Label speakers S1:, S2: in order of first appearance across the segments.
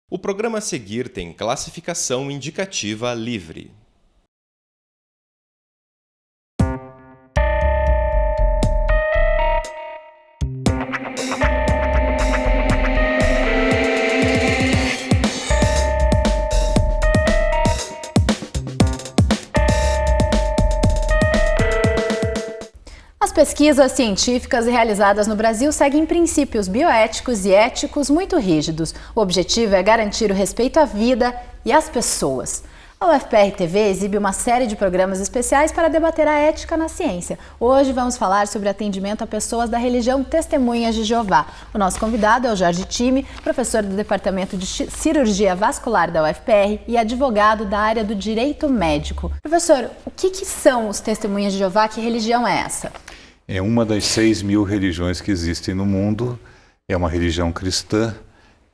S1: O programa a seguir tem classificação indicativa livre.
S2: As pesquisas científicas realizadas no Brasil seguem princípios bioéticos e éticos muito rígidos. O objetivo é garantir o respeito à vida e às pessoas. A UFPR-TV exibe uma série de programas especiais para debater a ética na ciência. Hoje vamos falar sobre atendimento a pessoas da religião Testemunhas de Jeová. O nosso convidado é o Jorge Time, professor do Departamento de Cirurgia Vascular da UFPR e advogado da área do direito médico. Professor, o que são os Testemunhas de Jeová? Que religião é essa?
S3: É uma das 6.000 religiões que existem no mundo. É uma religião cristã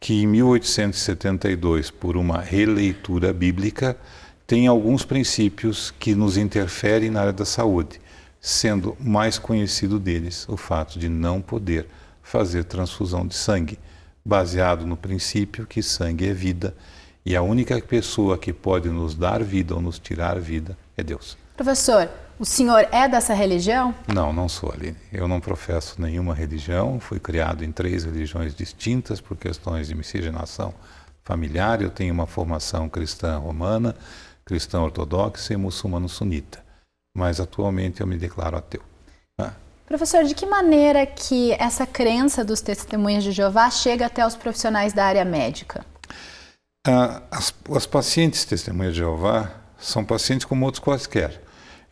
S3: que em 1872, por uma releitura bíblica, tem alguns princípios que nos interferem na área da saúde, sendo mais conhecido deles o fato de não poder fazer transfusão de sangue, baseado no princípio que sangue é vida e a única pessoa que pode nos dar vida ou nos tirar vida é Deus.
S2: Professor, o senhor é dessa religião?
S3: Não, não sou, Aline. Eu não professo nenhuma religião. Fui criado em 3 religiões distintas por questões de miscigenação familiar. Eu tenho uma formação cristã romana, cristã ortodoxa e muçulmano sunita. Mas atualmente eu me declaro ateu.
S2: Professor, de que maneira que essa crença dos Testemunhas de Jeová chega até os profissionais da área médica?
S3: As pacientes Testemunhas de Jeová são pacientes como outros quaisquer.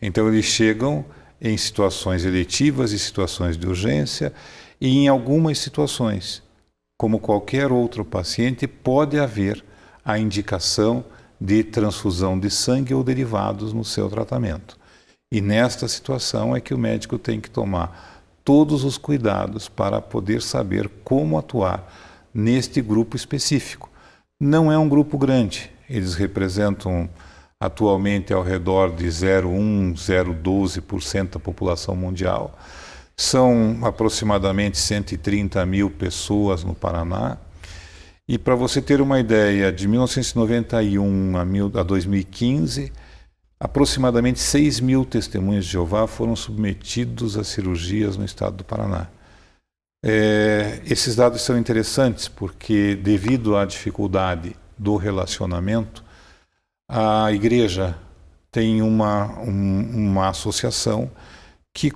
S3: Então eles chegam em situações eletivas e situações de urgência e em algumas situações, como qualquer outro paciente, pode haver a indicação de transfusão de sangue ou derivados no seu tratamento. E nesta situação é que o médico tem que tomar todos os cuidados para poder saber como atuar neste grupo específico. Não é um grupo grande, eles representam atualmente ao redor de 0,1, 0,12% da população mundial. São aproximadamente 130 mil pessoas no Paraná. E para você ter uma ideia, de 1991 a 2015, aproximadamente 6.000 testemunhas de Jeová foram submetidos a cirurgias no estado do Paraná. Esses dados são interessantes porque, devido à dificuldade do relacionamento, a igreja tem uma associação que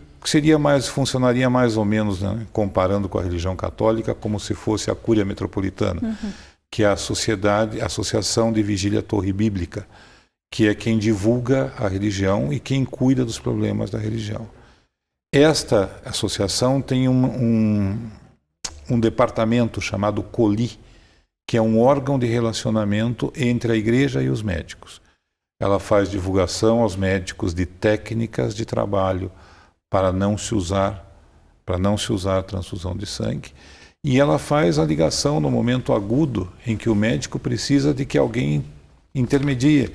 S3: funcionaria mais ou menos, né, comparando com a religião católica, como se fosse a Cúria Metropolitana, que é a Associação de Vigília Torre Bíblica, que é quem divulga a religião e quem cuida dos problemas da religião. Esta associação tem um departamento chamado COLI, que é um órgão de relacionamento entre a igreja e os médicos. Ela faz divulgação aos médicos de técnicas de trabalho para não se usar transfusão de sangue, e ela faz a ligação no momento agudo em que o médico precisa de que alguém intermedie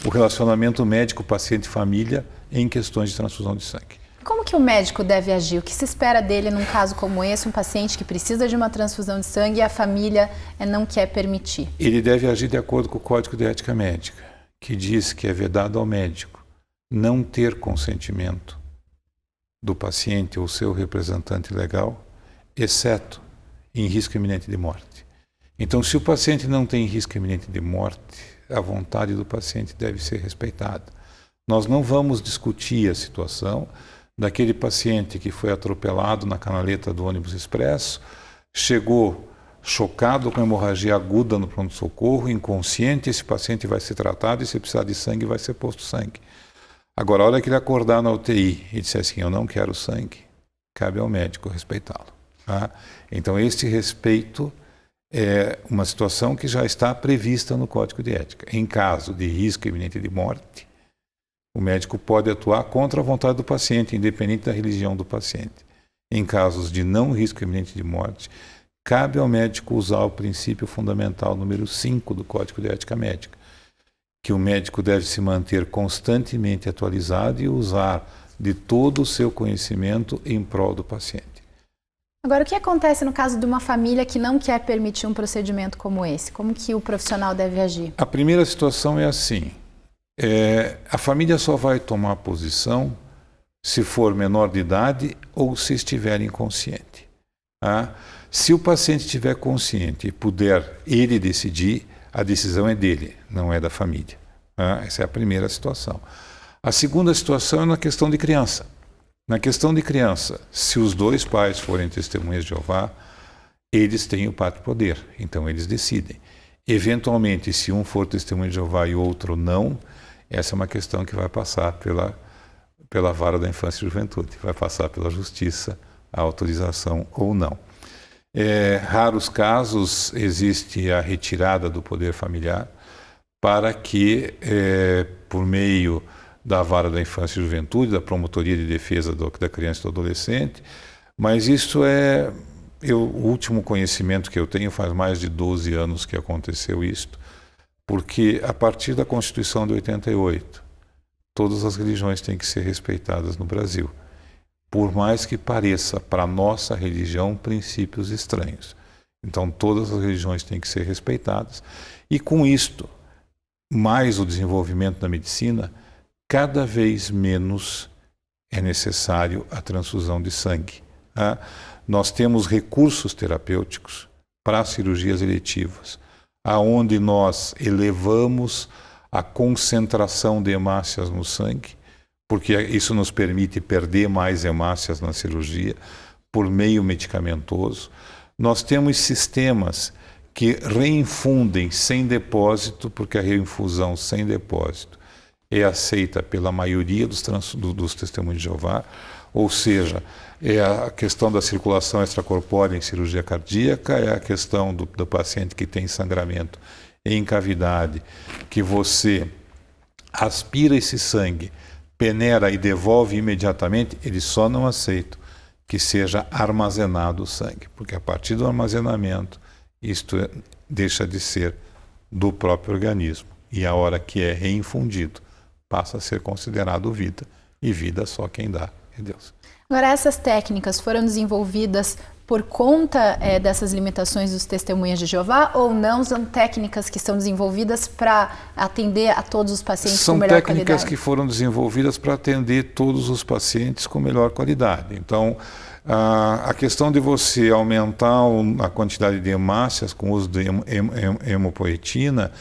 S3: o relacionamento médico-paciente-família em questões de transfusão de sangue.
S2: Como que o médico deve agir? O que se espera dele num caso como esse, um paciente que precisa de uma transfusão de sangue e a família não quer permitir?
S3: Ele deve agir de acordo com o Código de Ética Médica, que diz que é vedado ao médico não ter consentimento do paciente ou seu representante legal, exceto em risco iminente de morte. Então, se o paciente não tem risco iminente de morte, a vontade do paciente deve ser respeitada. Nós não vamos discutir a situação daquele paciente que foi atropelado na canaleta do ônibus expresso, chegou chocado com hemorragia aguda no pronto-socorro, inconsciente, esse paciente vai ser tratado e se precisar de sangue vai ser posto sangue. Agora, a hora que ele acordar na UTI e disser assim, eu não quero sangue, cabe ao médico respeitá-lo. Tá? Então, esse respeito é uma situação que já está prevista no Código de Ética. Em caso de risco iminente de morte, o médico pode atuar contra a vontade do paciente, independente da religião do paciente. Em casos de não risco iminente de morte, cabe ao médico usar o princípio fundamental número 5 do Código de Ética Médica, que o médico deve se manter constantemente atualizado e usar de todo o seu conhecimento em prol do paciente.
S2: Agora, o que acontece no caso de uma família que não quer permitir um procedimento como esse? Como que o profissional deve agir?
S3: A primeira situação é assim, a família só vai tomar posição se for menor de idade ou se estiver inconsciente. Tá? Se o paciente estiver consciente e puder ele decidir, a decisão é dele, não é da família. Tá? Essa é a primeira situação. A segunda situação é na questão de criança. Na questão de criança, se os dois pais forem testemunhas de Jeová, eles têm o pátrio poder, então eles decidem. Eventualmente, se um for testemunha de Jeová e o outro não, essa é uma questão que vai passar pela vara da infância e juventude, vai passar pela justiça, a autorização ou não. Raros casos existe a retirada do poder familiar para que, por meio da vara da infância e juventude, da promotoria de defesa da criança e do adolescente, mas isso o último conhecimento que eu tenho, faz mais de 12 anos que aconteceu isto, porque a partir da Constituição de 88, todas as religiões têm que ser respeitadas no Brasil, por mais que pareça para a nossa religião princípios estranhos. Então todas as religiões têm que ser respeitadas, e com isto, mais o desenvolvimento da medicina, cada vez menos é necessário a transfusão de sangue. Tá? Nós temos recursos terapêuticos para cirurgias eletivas, aonde nós elevamos a concentração de hemácias no sangue, porque isso nos permite perder mais hemácias na cirurgia, por meio medicamentoso. Nós temos sistemas que reinfundem sem depósito, porque a reinfusão sem depósito é aceita pela maioria dos testemunhos de Jeová, ou seja, é a questão da circulação extracorpórea em cirurgia cardíaca, é a questão do paciente que tem sangramento em cavidade, que você aspira esse sangue, peneira e devolve imediatamente, eles só não aceitam que seja armazenado o sangue, porque a partir do armazenamento, isto deixa de ser do próprio organismo, e a hora que é reinfundido, passa a ser considerado vida, e vida só quem dá é Deus.
S2: Agora, essas técnicas foram desenvolvidas por conta dessas limitações dos testemunhas de Jeová, ou não? São técnicas que são desenvolvidas para atender a todos os pacientes com melhor qualidade?
S3: São técnicas que foram desenvolvidas para atender todos os pacientes com melhor qualidade. Então, a questão de você aumentar a quantidade de hemácias com o uso de hemopoetina,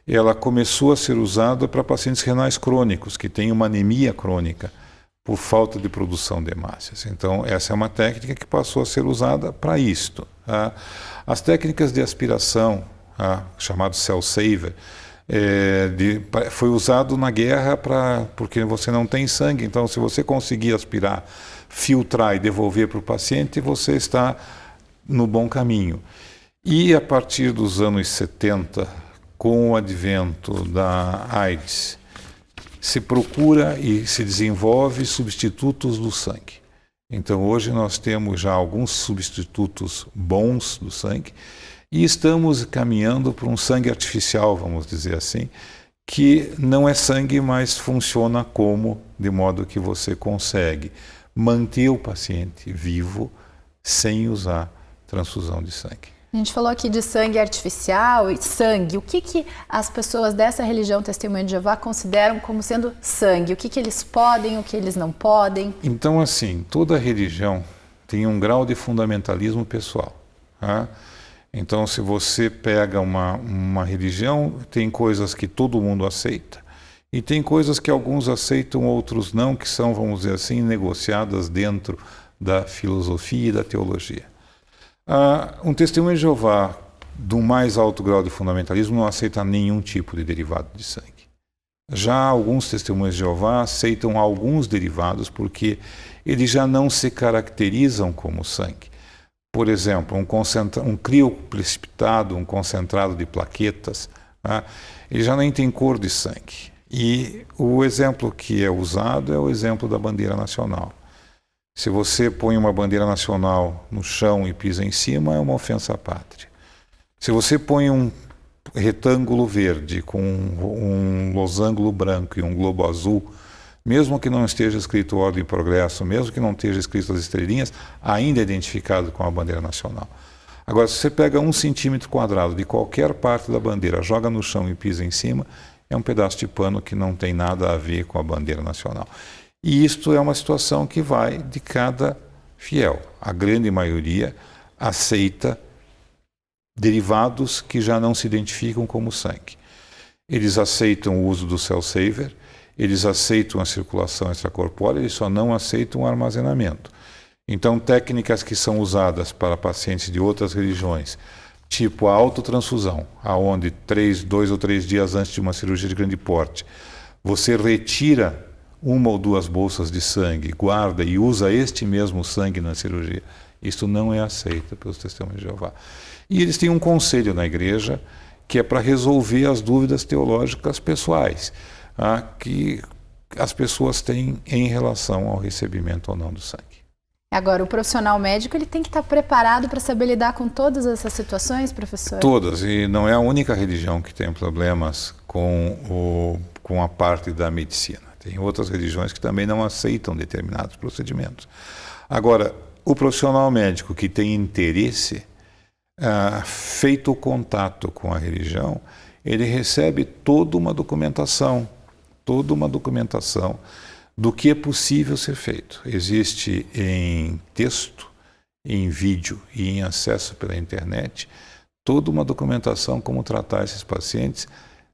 S3: ela começou a ser usada para pacientes renais crônicos, que têm uma anemia crônica, por falta de produção de hemácias. Então, essa é uma técnica que passou a ser usada para isto. Tá? As técnicas de aspiração, chamado cell saver, foi usado na guerra porque você não tem sangue. Então, se você conseguir aspirar, filtrar e devolver para o paciente, você está no bom caminho. E a partir dos anos 70, com o advento da AIDS, se procura e se desenvolve substitutos do sangue. Então hoje nós temos já alguns substitutos bons do sangue e estamos caminhando para um sangue artificial, vamos dizer assim, que não é sangue, mas funciona de modo que você consegue manter o paciente vivo sem usar transfusão de sangue.
S2: A gente falou aqui de sangue artificial e sangue. O que as pessoas dessa religião Testemunha de Jeová consideram como sendo sangue? O que eles podem, o que eles não podem?
S3: Então, assim, toda religião tem um grau de fundamentalismo pessoal. Tá? Então, se você pega uma religião, tem coisas que todo mundo aceita e tem coisas que alguns aceitam, outros não, que são, vamos dizer assim, negociadas dentro da filosofia e da teologia. Um testemunho de Jeová do mais alto grau de fundamentalismo não aceita nenhum tipo de derivado de sangue. Já alguns testemunhos de Jeová aceitam alguns derivados porque eles já não se caracterizam como sangue. Por exemplo, um crioprecipitado, um concentrado de plaquetas, ele já nem tem cor de sangue. E o exemplo que é usado é o exemplo da bandeira nacional. Se você põe uma bandeira nacional no chão e pisa em cima, é uma ofensa à pátria. Se você põe um retângulo verde com um losango branco e um globo azul mesmo que não esteja escrito Ordem e Progresso, mesmo que não esteja escrito as estrelinhas, ainda é identificado com a bandeira nacional. Agora, se você pega 1 centímetro quadrado de qualquer parte da bandeira, joga no chão e pisa em cima, é um pedaço de pano que não tem nada a ver com a bandeira nacional. E isto é uma situação que vai de cada fiel. A grande maioria aceita derivados que já não se identificam como sangue. Eles aceitam o uso do cell saver, eles aceitam a circulação extracorpórea, eles só não aceitam o armazenamento. Então, técnicas que são usadas para pacientes de outras religiões, tipo a autotransfusão, aonde 2 ou 3 dias antes de uma cirurgia de grande porte, você retira 1 ou 2 bolsas de sangue, guarda e usa este mesmo sangue na cirurgia. Isso não é aceito pelos Testemunhos de Jeová. E eles têm um conselho na igreja que é para resolver as dúvidas teológicas pessoais, que as pessoas têm em relação ao recebimento ou não do sangue.
S2: Agora, o profissional médico ele tem que estar preparado para saber lidar com todas essas situações, professor?
S3: Todas, e não é a única religião que tem problemas com a parte da medicina. Tem outras religiões que também não aceitam determinados procedimentos. Agora, o profissional médico que tem interesse, feito o contato com a religião, ele recebe toda uma documentação do que é possível ser feito. Existe em texto, em vídeo e em acesso pela internet, toda uma documentação como tratar esses pacientes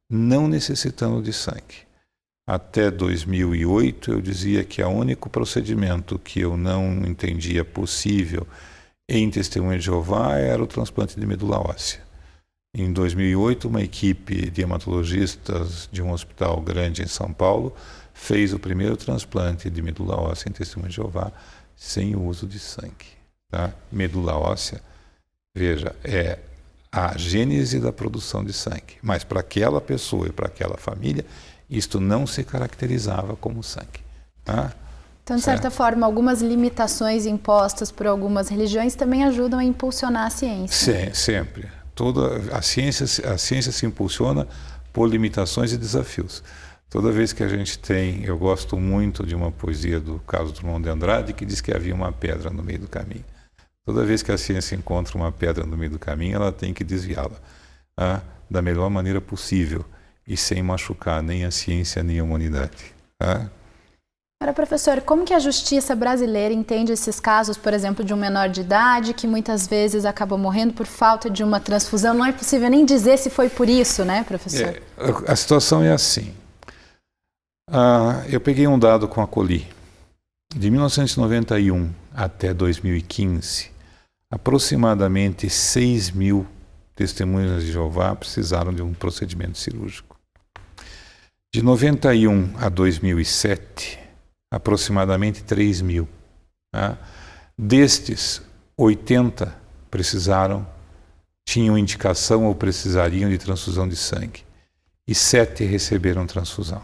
S3: não necessitando de sangue. Até 2008 eu dizia que o único procedimento que eu não entendia possível em Testemunha de Jeová era o transplante de medula óssea. Em 2008, uma equipe de hematologistas de um hospital grande em São Paulo fez o primeiro transplante de medula óssea em Testemunha de Jeová sem o uso de sangue. Tá? Medula óssea, veja, é a gênese da produção de sangue. Mas para aquela pessoa e para aquela família, isto não se caracterizava como sangue. Tá?
S2: Então, de certa forma, algumas limitações impostas por algumas religiões também ajudam a impulsionar a ciência.
S3: Sim, sempre. A ciência se impulsiona por limitações e desafios. Toda vez que a gente eu gosto muito de uma poesia do Carlos Drummond de Andrade que diz que havia uma pedra no meio do caminho. Toda vez que a ciência encontra uma pedra no meio do caminho, ela tem que desviá-la da melhor maneira possível e sem machucar nem a ciência nem a humanidade.
S2: Agora, professor, como que a justiça brasileira entende esses casos, por exemplo, de um menor de idade que muitas vezes acaba morrendo por falta de uma transfusão? Não é possível nem dizer se foi por isso, né, professor?
S3: A situação é assim. Eu peguei um dado com a Coli. De 1991 até 2015, aproximadamente 6.000 testemunhas de Jeová precisaram de um procedimento cirúrgico. De 91 a 2007, aproximadamente 3.000. Destes, 80 tinham indicação ou precisariam de transfusão de sangue. E 7 receberam transfusão.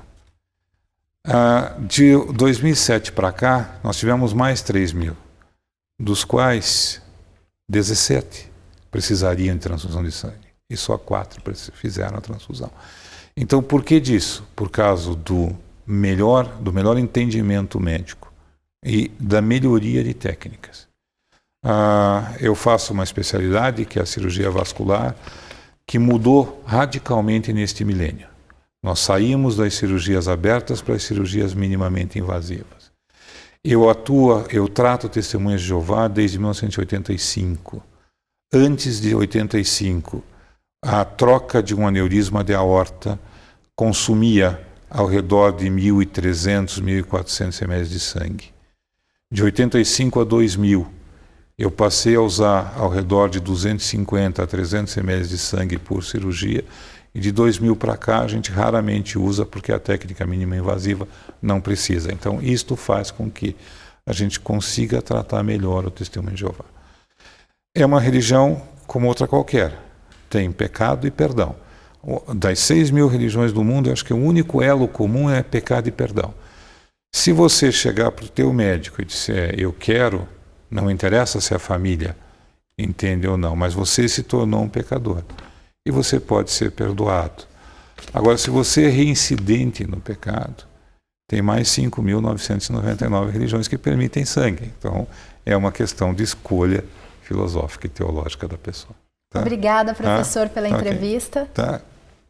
S3: De 2007 para cá, nós tivemos mais 3.000, dos quais 17 precisariam de transfusão de sangue. E só 4 fizeram a transfusão. Então, por que disso? Por causa do melhor entendimento médico e da melhoria de técnicas. Eu faço uma especialidade, que é a cirurgia vascular, que mudou radicalmente neste milênio. Nós saímos das cirurgias abertas para as cirurgias minimamente invasivas. Eu trato Testemunhas de Jeová desde 1985. Antes de 85, a troca de um aneurisma de aorta consumia ao redor de 1.300, 1.400 ml de sangue. De 85 a 2000, eu passei a usar ao redor de 250 a 300 ml de sangue por cirurgia, e de 2000 para cá a gente raramente usa porque a técnica mínima invasiva não precisa. Então, isto faz com que a gente consiga tratar melhor o Testemunho de Jeová. É uma religião como outra qualquer, tem pecado e perdão. Das 6.000 religiões do mundo, eu acho que o único elo comum é pecado e perdão. Se você chegar para o teu médico e disser, eu quero, não interessa se a família entende ou não, mas você se tornou um pecador e você pode ser perdoado. Agora, se você é reincidente no pecado, tem mais 5.999 religiões que permitem sangue. Então, é uma questão de escolha filosófica e teológica da pessoa. Tá?
S2: Obrigada, professor, pela entrevista.
S3: Tá.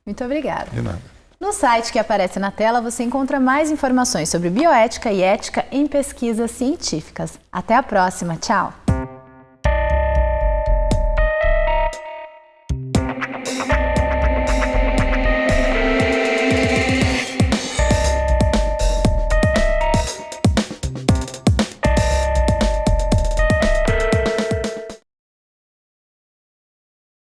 S2: Muito obrigada.
S3: De nada.
S2: No site que aparece na tela, você encontra mais informações sobre bioética e ética em pesquisas científicas. Até a próxima. Tchau!